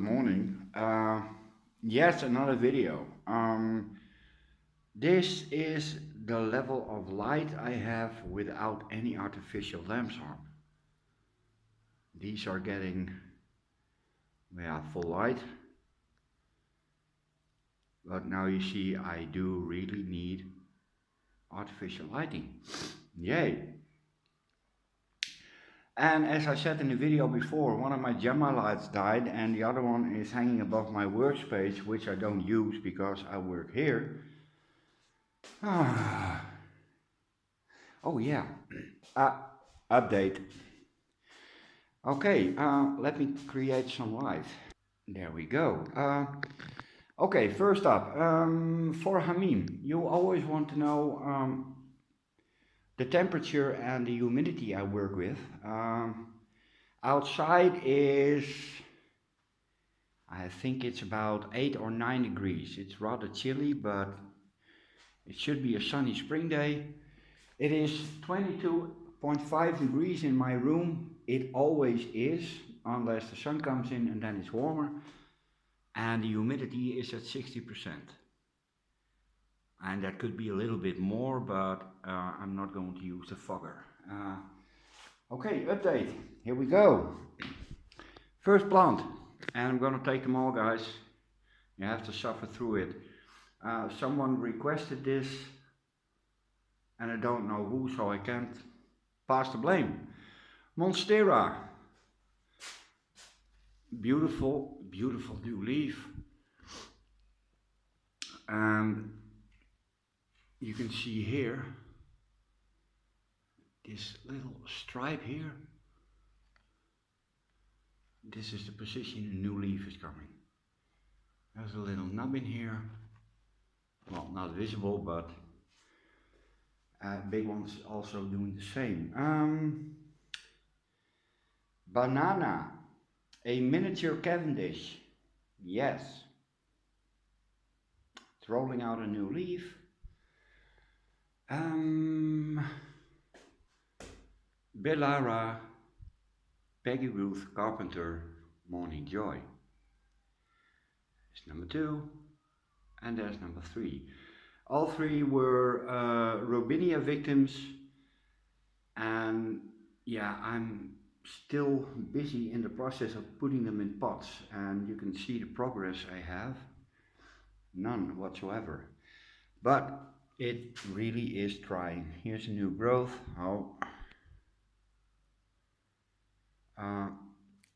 morning. Yes, another video. This is the level of light I have without any artificial lamps on. These are getting, full light. But now you see I do really need artificial lighting. Yay! And as I said in the video before, one of my Gemma lights died and the other one is hanging above my workspace, which I don't use because I work here. Ah. Oh yeah, uh, update. Okay, let me create some light. There we go. Okay, first up, for Hamim, you always want to know the temperature and the humidity I work with. Outside is, I think it's about 8 or 9 degrees. It's rather chilly, but it should be a sunny spring day. It is 22.5 degrees in my room. It always is, unless the sun comes in and then it's warmer. And the humidity is at 60%. And that could be a little bit more, but I'm not going to use the fogger. Okay, update. Here we go. First plant. And I'm going to take them all, guys. You have to suffer through it. Someone requested this. And I don't know who, so I can't pass the blame. Monstera. Beautiful, beautiful new leaf. And you can see here, this little stripe here. This is the position the new leaf is coming. There's a little nub in here. Well, not visible, but big ones also doing the same. Banana, a miniature Cavendish. Yes. It's rolling out a new leaf. Bellara, Peggy Ruth Carpenter, Morning Joy. It's number 2, and there's number 3. All 3 were Robinia victims, and yeah, I'm still busy in the process of putting them in pots, and you can see the progress I have. None whatsoever. But it really is trying. Here's a new growth.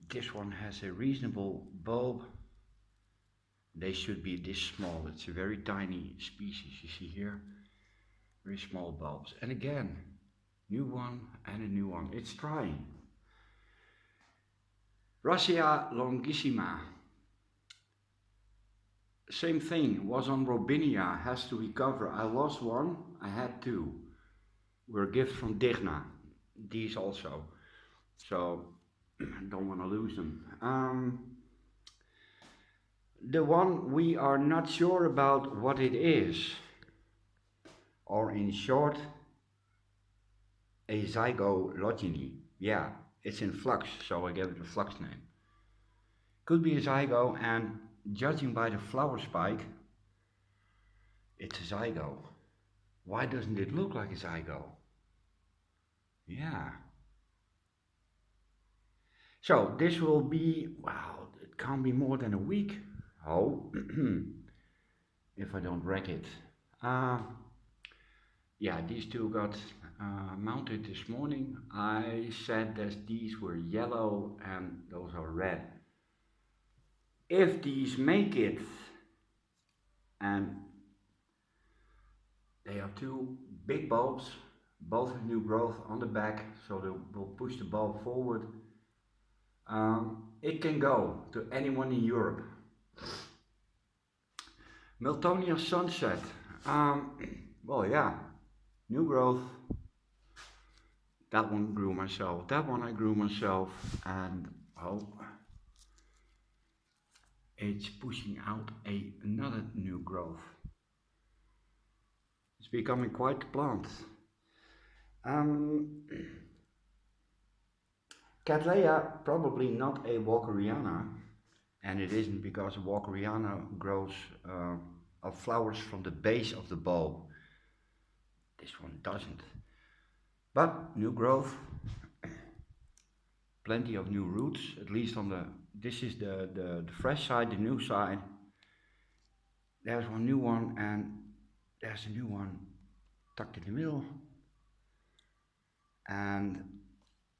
This one has a reasonable bulb. They should be this small. It's a very tiny species, you see here. Very small bulbs. And again, new one and a new one. It's trying. Razzia longissima. Same thing, was on Robinia, has to recover. I lost one, I had 2. Were a gift from Digna. These also. So, don't want to lose them. The one we are not sure about what it is, or in short, a zygologeny. Yeah, it's in flux, so I gave it a flux name. Could be a zygo, and judging by the flower spike, it's a zygo. Why doesn't it look like a zygo? Yeah. So this will be, wow, it can't be more than a week. Oh, if I don't wreck it. Yeah, these 2 got mounted this morning. I said that these were yellow and those are red. If these make it, and they are 2 big bulbs, both have new growth on the back, so they will push the bulb forward. It can go to anyone in Europe. Miltonia Sunset. Well, yeah, new growth. That one grew myself. That one I grew myself, and it's pushing out another new growth. It's becoming quite the plant. Cattleya, probably not a Walkeriana. and it isn't because Walkeriana grows flowers from the base of the bulb. This one doesn't. But new growth, plenty of new roots, at least on the, this is the fresh side, the new side. There's one new one and there's a new one tucked in the middle. And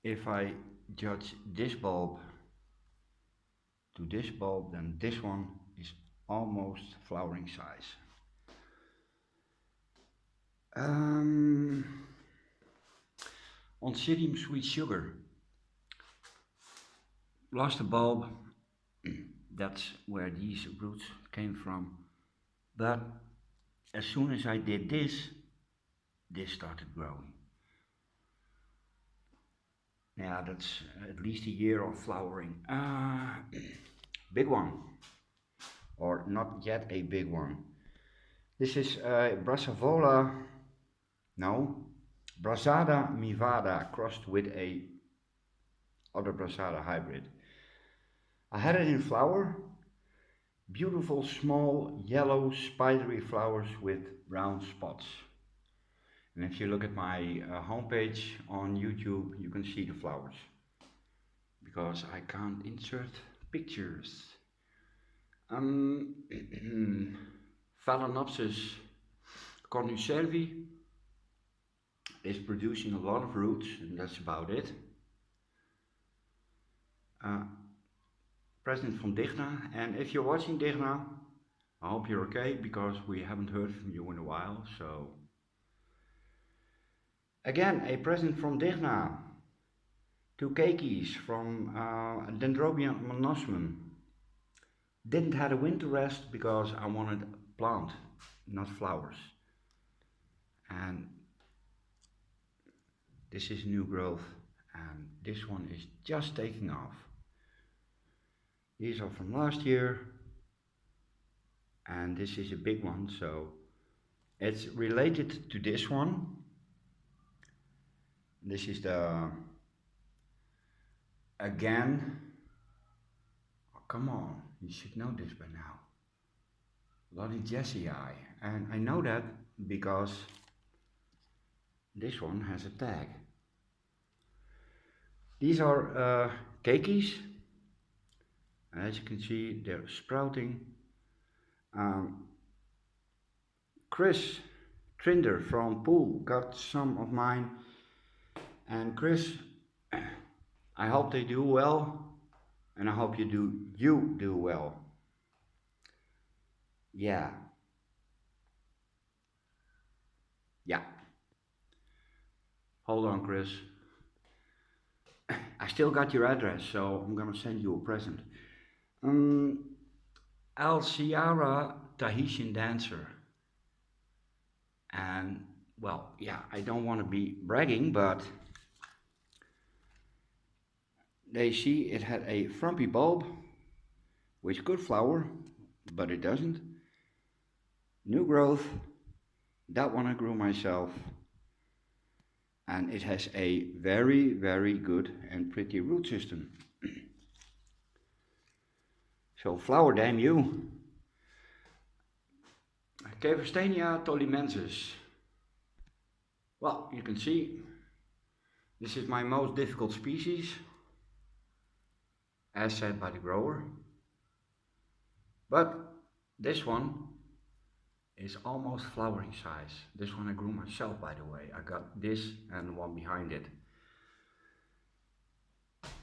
if I judge this bulb to this bulb, then this one is almost flowering size. Oncidium Sweet Sugar, lost a bulb, that's where these roots came from. But as soon as I did this started growing. Yeah, that's at least a year of flowering. Big one, or not yet a big one. This is Brassavola, no, Brassada Mivada crossed with a other Brassada hybrid. I had it in flower, beautiful small yellow spidery flowers with brown spots. And if you look at my homepage on YouTube, you can see the flowers, because I can't insert pictures. Phalaenopsis cornucervi is producing a lot of roots, and that's about it. Present from Digna, and if you're watching Digna, I hope you're okay, because we haven't heard from you in a while. So again, a present from Digna. 2 keikis from Dendrobium monosum. Didn't have a winter rest because I wanted a plant, not flowers. And this is new growth, and this one is just taking off. These are from last year, and this is a big one, so it's related to this one. This is the, again, oh, come on, you should know this by now. Lottie Jessii, and I know that because this one has a tag. These are keikis. As you can see, they're sprouting. Chris Trinder from Poole got some of mine, and Chris, I hope they do well, and I hope you do well. Yeah. Hold on, Chris. I still got your address, so I'm gonna send you a present. Alciara Tahitian Dancer. And well, yeah, I don't want to be bragging, but they see it had a frumpy bulb, which could flower, but it doesn't. New growth, that one I grew myself. And it has a very, very good and pretty root system. So flower, damn you. Cavestania tolimensis. Well, you can see, this is my most difficult species, as said by the grower. But this one is almost flowering size. This one I grew myself, by the way. I got this and the one behind it.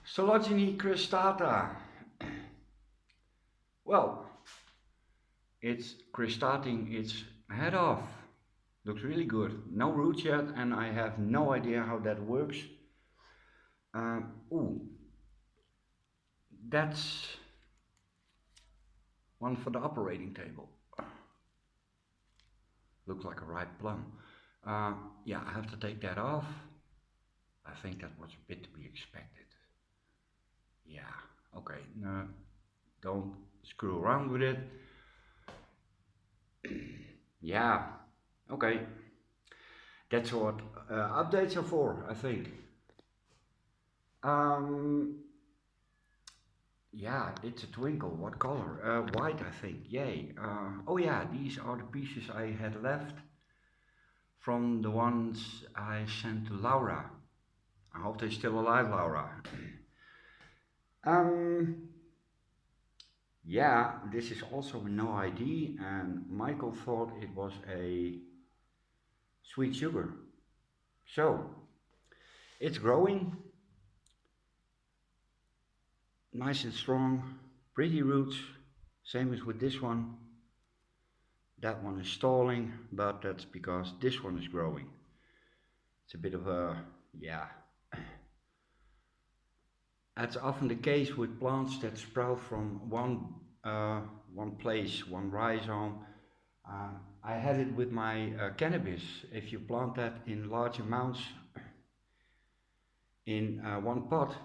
Sologeny cristata. Well, it's cristating its head off. Looks really good. No roots yet, and I have no idea how that works. Ooh, that's one for the operating table. Looks like a ripe plum. Yeah, I have to take that off. I think that was a bit to be expected. Yeah, okay, no, don't screw around with it. Yeah, okay. That's what updates are for, I think. Yeah, it's a twinkle. What color? White, I think. Yay. Oh yeah, these are the pieces I had left from the ones I sent to Laura. I hope they're still alive, Laura. Um, yeah, this is also no ID, and Michael thought it was a sweet sugar. So, it's growing, nice and strong, pretty roots, same as with this one. That one is stalling, but that's because this one is growing. It's a bit of a, yeah. That's often the case with plants that sprout from one place, one rhizome. Uh, I had it with my cannabis. If you plant that in large amounts in one pot,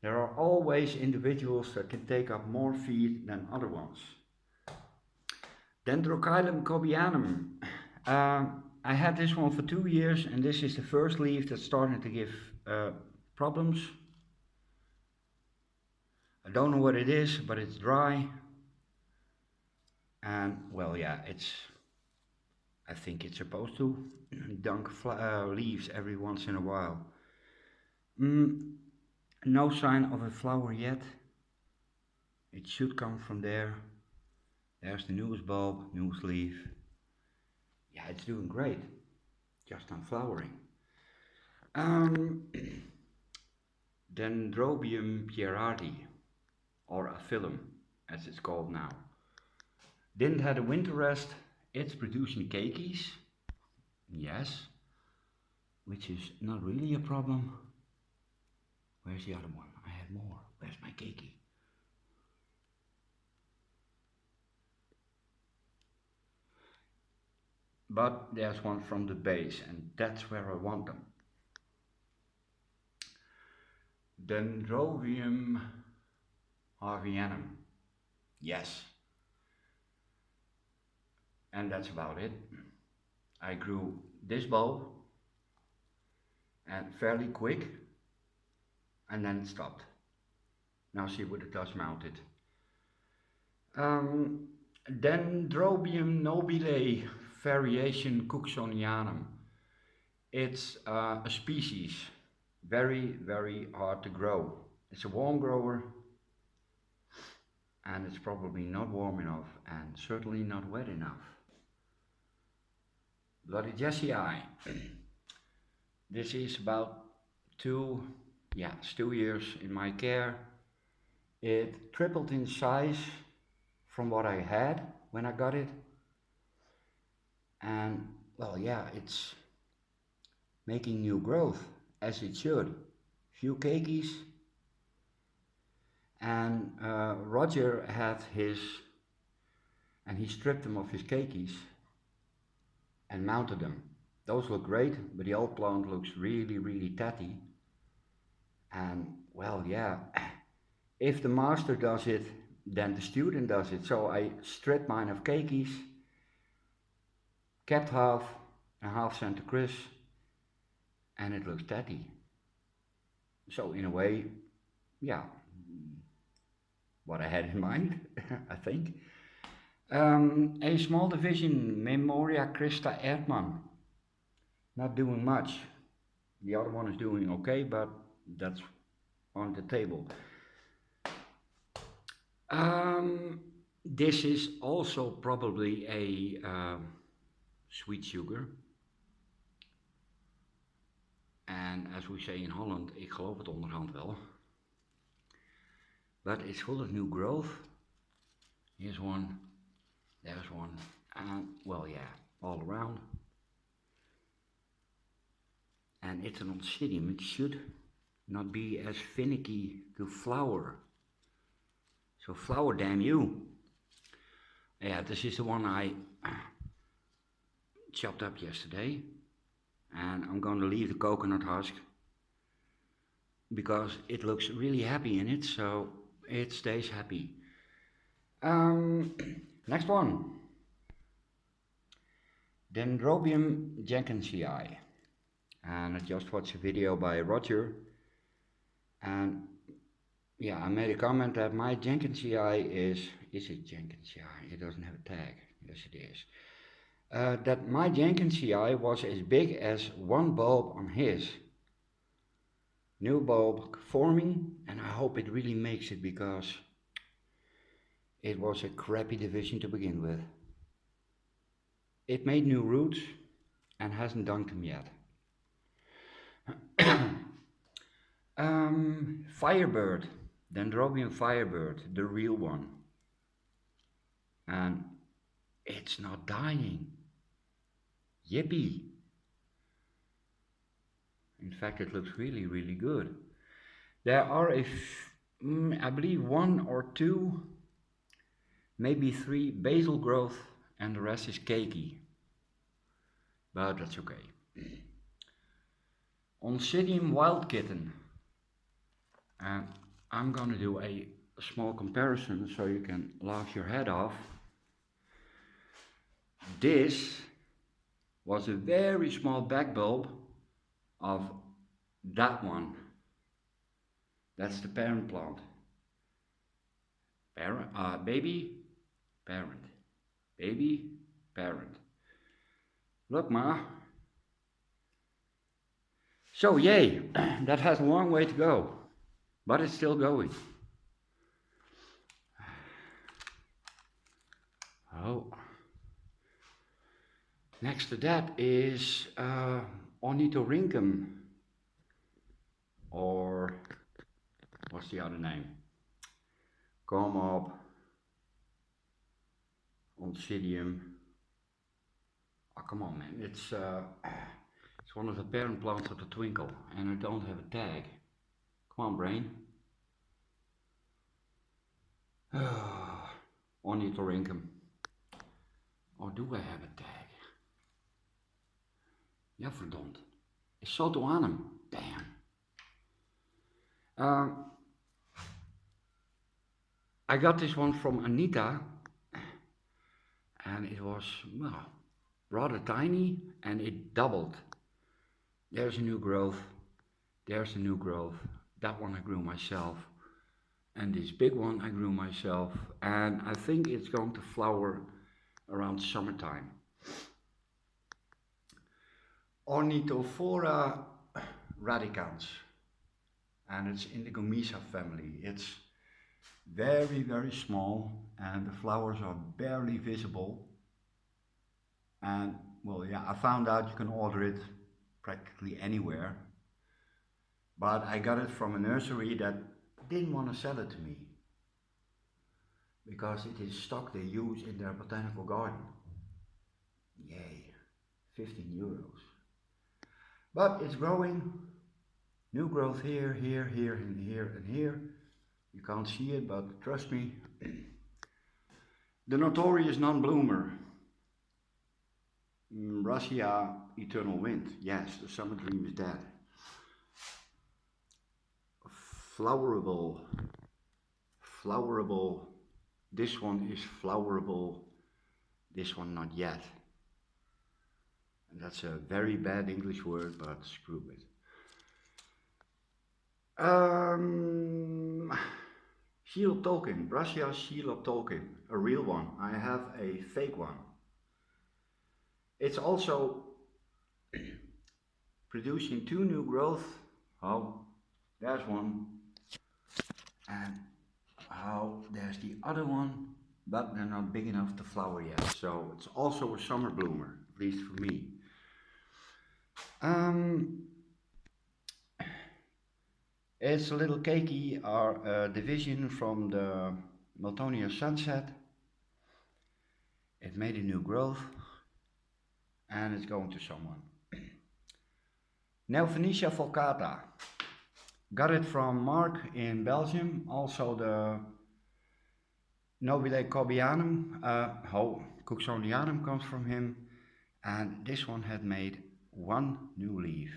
there are always individuals that can take up more feed than other ones. Dendrochilum cobianum. I had this one for 2 years, and this is the first leaf that's starting to give problems. I don't know what it is, but it's dry. And well, yeah, I think it's supposed to dunk leaves every once in a while. No sign of a flower yet. It should come from there. There's the newest bulb, newest leaf. Yeah, it's doing great. Just on flowering. Dendrobium pierardi, or aphyllum, as it's called now. Didn't have a winter rest. It's producing keikis. Yes, which is not really a problem. Where's the other one? I had more. Where's my keiki? But there's one from the base, and that's where I want them. Dendrobium harvianum. Yes. And that's about it. I grew this bulb and fairly quick, and then it stopped. Now see what it does mounted. Dendrobium nobile variation Cooksonianum. It's a species, very, very hard to grow. It's a warm grower, and it's probably not warm enough, and certainly not wet enough. Bloody Jessii. This is about 2 years in my care. It tripled in size from what I had when I got it. And well, yeah, it's making new growth as it should. Few keikis. And Roger had his, and he stripped them of his keikis and mounted them. Those look great, but the old plant looks really, really tatty. And well, yeah, if the master does it, then the student does it. So I stripped mine of keikis, kept half, and half sent to Chris, and it looks tatty. So in a way, yeah, what I had in mind, I think. A small division, Memoria Christa Erdmann. Not doing much. The other one is doing okay, but that's on the table. This is also probably a sweet sugar. And as we say in Holland, ik geloof het onderhand wel. But it's full of new growth. Here's one, there's one, and well, yeah, all around. And it's an oncidium. It should not be as finicky to flower. So flower, damn you. Yeah, this is the one I chopped up yesterday. And I'm going to leave the coconut husk because it looks really happy in it, so it stays happy. Next one. Dendrobium jenkinsii. And I just watched a video by Roger, and yeah, I made a comment that my Jenkinsii is it Jenkinsii? It doesn't have a tag. Yes, it is. That my Jenkinsii was as big as one bulb on his. New bulb forming, and I hope it really makes it because it was a crappy division to begin with. It made new roots and hasn't dunked them yet. Firebird, Dendrobium Firebird, the real one. And it's not dying. Yippee! In fact, it looks really, really good. There are I believe one or two, maybe three basal growth, and the rest is cakey. But that's okay. Oncidium Wild Kitten. And I'm gonna do a small comparison so you can laugh your head off. This was a very small back bulb of that one. That's the parent plant. Baby, parent. Baby, parent. Look, Ma. So yay, that has a long way to go, but it's still going. Oh. Next to that is Ornithorhynchum, or what's the other name? Come up, Oncidium. Oh, come on, man! It's one of the parent plants of the Twinkle, and I don't have a tag. Come on, brain. Ornithorhynchum. Or do I have a tag? Ja, verdomd. Is Soto aan hem? Damn. I got this one from Anita, and it was, well, rather tiny, and it doubled. There's a new growth. There's a new growth. That one I grew myself. And this big one I grew myself. And I think it's going to flower around summertime. Ornithophora radicans, and it's in the Gomisa family. It's very, very small, and the flowers are barely visible. And well, yeah, I found out you can order it practically anywhere, but I got it from a nursery that didn't want to sell it to me because it is stock they use in their botanical garden. Yay, 15 euros. But it's growing, new growth here, here, here, and here, and here. You can't see it, but trust me. The notorious non-bloomer, Razzia Eternal Wind. Yes, the summer dream is dead. Flowerable. This one is flowerable, this one not yet. And that's a very bad English word, but screw it. Sheila Tolkien, Razzia Sheila Tolkien, a real one. I have a fake one. It's also producing two new growth. Oh, there's one. And oh, there's the other one, but they're not big enough to flower yet. So it's also a summer bloomer, at least for me. It's a little cakey, our division from the Miltonia Sunset. It made a new growth, and it's going to someone. Nelvenetia fulcata. Got it from Mark in Belgium, also the Nobile Corbianum, Cooksonia comes from him, and this one had made one new leaf.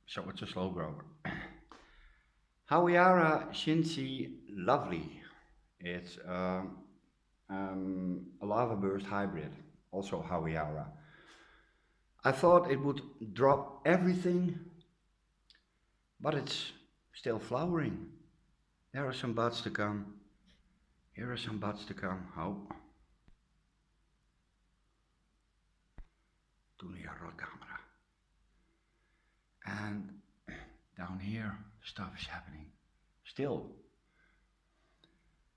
So it's a slow grower. Hawaiara Shinsi Lovely. It's a lava burst hybrid, also Hawaiara. I thought it would drop everything, but it's still flowering. There are some buds to come. Here are some buds to come. Oh. Toen die camera. And down here, stuff is happening. Still.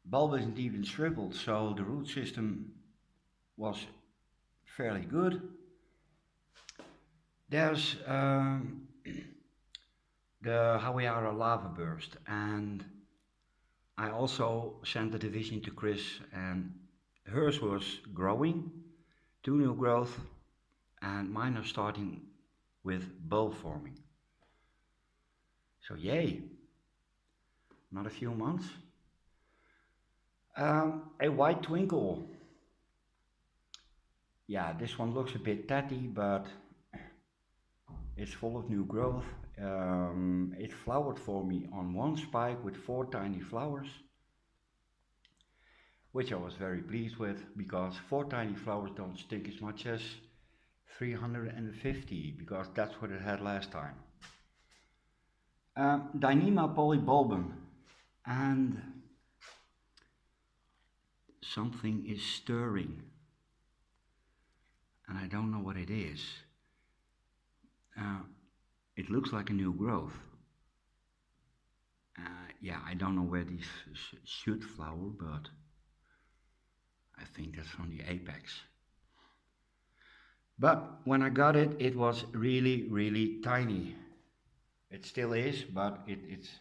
Bulb isn't even shriveled, so the root system was fairly good. There's the Hawaiiara lava burst, and I also sent the division to Chris, and hers was growing, 2 new growth, and mine are starting with bulb forming. So yay, not a few months. A white twinkle. Yeah, this one looks a bit tatty, but it's full of new growth. It flowered for me on one spike with 4 tiny flowers, which I was very pleased with, because 4 tiny flowers don't stink as much as 350, because that's what it had last time. Dyneema polybulbum, and something is stirring, and I don't know what it is. It looks like a new growth. Yeah, I don't know where these should flower, but I think that's from the apex. But when I got it, it was really, really tiny. It still is, but it's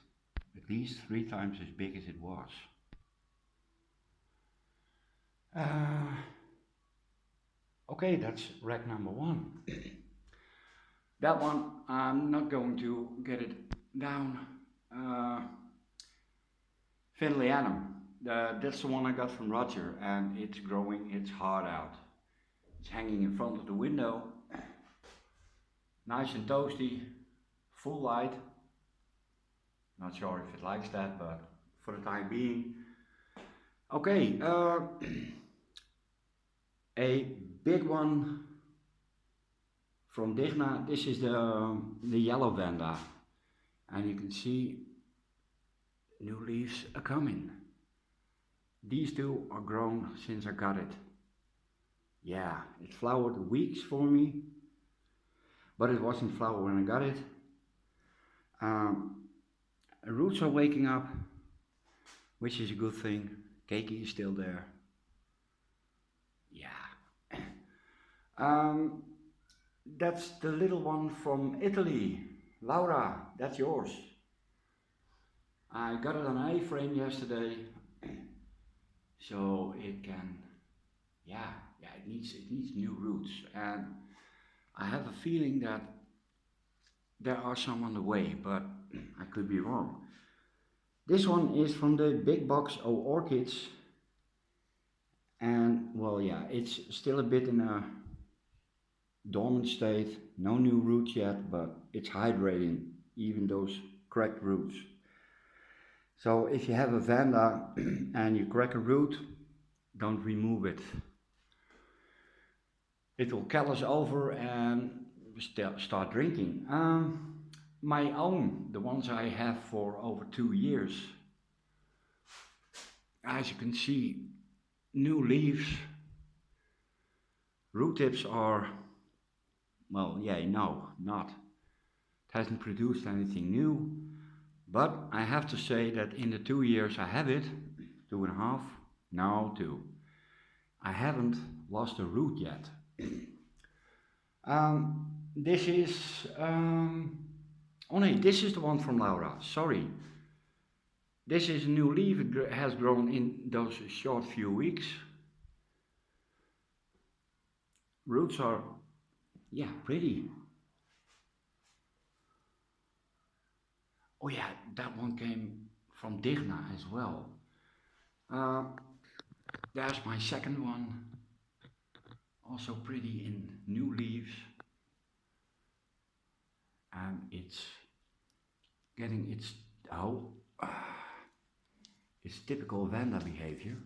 at least 3 times as big as it was. Okay, that's rack number 1. That one, I'm not going to get it down. Finleyannum, that's the one I got from Roger, and it's growing its heart out. It's hanging in front of the window, nice and toasty, full light. Not sure if it likes that, but for the time being. Okay, a big one from Digna. This is the yellow vanda, and you can see new leaves are coming. These 2 are grown since I got it. Yeah, it flowered weeks for me, but it wasn't flower when I got it. Roots are waking up, which is a good thing. Keiki is still there. Yeah. That's the little one from Italy. Laura, that's yours. I got it on A-frame yesterday, so it can, it needs new roots, and I have a feeling that there are some on the way, but I could be wrong. This one is from the Big Box of Orchids, and well, yeah, it's still a bit in a dormant state, no new roots yet, but it's hydrating even those cracked roots. So if you have a vanda and you crack a root, don't remove it. It will callus over and start drinking. My own, the ones I have for over 2 years, as you can see, new leaves. Root tips are, well, yeah, no, not. It hasn't produced anything new, but I have to say that in the 2 years I have it, 2.5, now 2, I haven't lost a root yet. This is, oh no, this is the one from Laura, sorry. This is a new leaf, it has grown in those short few weeks. Roots are, yeah, pretty. Oh yeah, that one came from Digna as well. There's my second one, also pretty in new leaves. And it's getting its, it's typical vanda behavior.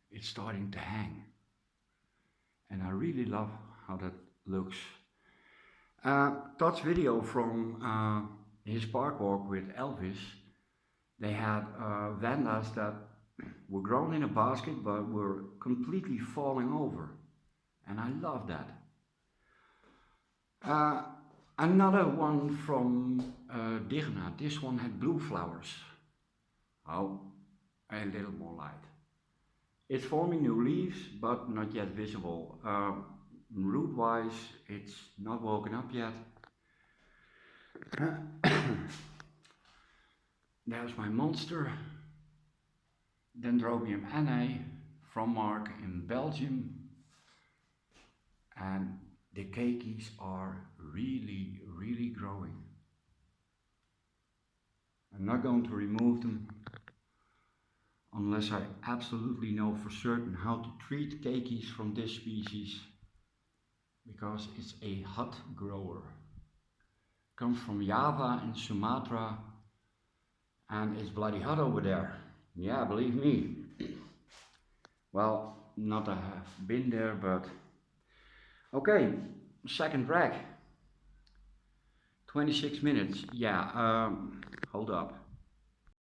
It's starting to hang. And I really love how that looks. Todd's video from his park walk with Elvis, they had vandas that were grown in a basket but were completely falling over. And I love that. Another one from Digna. This one had blue flowers. Oh, a little more light. It's forming new leaves, but not yet visible. Root-wise, it's not woken up yet. There's my monster, Dendrobium annae from Mark in Belgium. And the keikis are really, really growing. I'm not going to remove them unless I absolutely know for certain how to treat keikis from this species, because it's a hot grower. Comes from Java and Sumatra, and it's bloody hot over there. Yeah, believe me. Well, not I have been there, but okay, second drag. 26 minutes. Yeah, hold up.